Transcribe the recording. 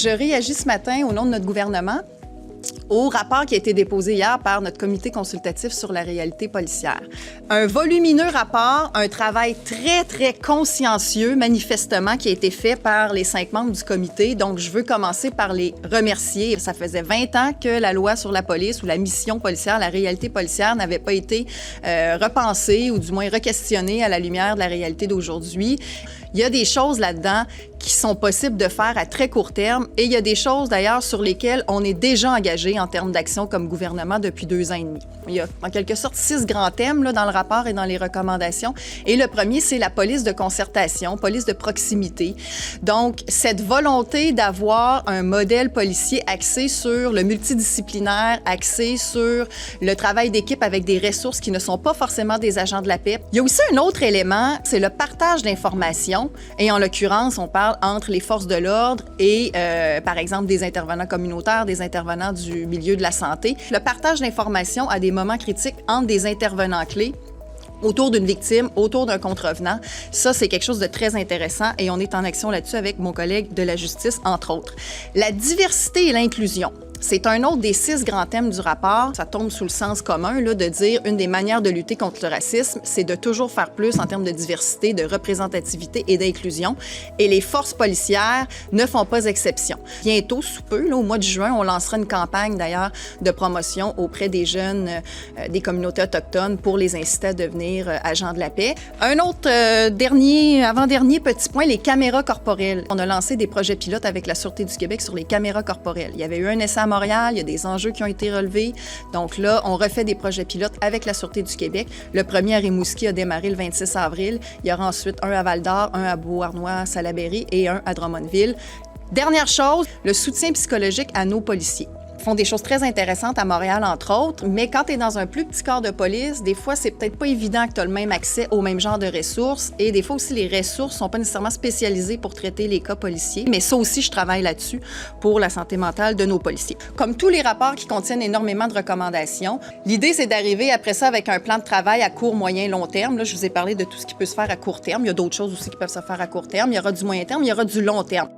Je réagis ce matin au nom de notre gouvernement au rapport qui a été déposé hier par notre comité consultatif sur la réalité policière. Un volumineux rapport, un travail très, très consciencieux, manifestement, qui a été fait par les 5 membres du comité. Donc, je veux commencer par les remercier. Ça faisait 20 ans que la loi sur la police ou la mission policière, la réalité policière n'avait pas été repensée ou du moins requestionnée à la lumière de la réalité d'aujourd'hui. Il y a des choses là-dedans qui sont possibles de faire à très court terme et il y a des choses d'ailleurs sur lesquelles on est déjà engagé en termes d'action comme gouvernement depuis 2 ans et demi. Il y a en quelque sorte 6 grands thèmes là, dans le rapport et dans les recommandations. Et le premier, c'est la police de concertation, police de proximité. Donc, cette volonté d'avoir un modèle policier axé sur le multidisciplinaire, axé sur le travail d'équipe avec des ressources qui ne sont pas forcément des agents de la paix. Il y a aussi un autre élément, c'est le partage d'informations. Et en l'occurrence, on parle entre les forces de l'ordre et, par exemple, des intervenants communautaires, des intervenants du milieu de la santé. Le partage d'informations à des moments critiques entre des intervenants clés autour d'une victime, autour d'un contrevenant. Ça, c'est quelque chose de très intéressant et on est en action là-dessus avec mon collègue de la justice, entre autres. La diversité et l'inclusion. C'est un autre des 6 grands thèmes du rapport. Ça tombe sous le sens commun là, de dire une des manières de lutter contre le racisme, c'est de toujours faire plus en termes de diversité, de représentativité et d'inclusion. Et les forces policières ne font pas exception. Bientôt, sous peu, là, au mois de juin, on lancera une campagne d'ailleurs de promotion auprès des jeunes des communautés autochtones pour les inciter à devenir agents de la paix. Un autre avant-dernier petit point, les caméras corporelles. On a lancé des projets pilotes avec la Sûreté du Québec sur les caméras corporelles. Il y avait eu un essai à Montréal, il y a des enjeux qui ont été relevés. Donc là, on refait des projets pilotes avec la Sûreté du Québec. Le premier à Rimouski a démarré le 26 avril. Il y aura ensuite un à Val-d'Or, un à Beauharnois, Salaberry et un à Drummondville. Dernière chose, le soutien psychologique à nos policiers. Ils font des choses très intéressantes à Montréal, entre autres, mais quand tu es dans un plus petit corps de police, des fois, c'est peut-être pas évident que tu as le même accès au même genre de ressources et des fois aussi, les ressources sont pas nécessairement spécialisées pour traiter les cas policiers. Mais ça aussi, je travaille là-dessus pour la santé mentale de nos policiers. Comme tous les rapports qui contiennent énormément de recommandations, l'idée, c'est d'arriver après ça avec un plan de travail à court, moyen, long terme. Là, je vous ai parlé de tout ce qui peut se faire à court terme. Il y a d'autres choses aussi qui peuvent se faire à court terme. Il y aura du moyen terme, il y aura du long terme.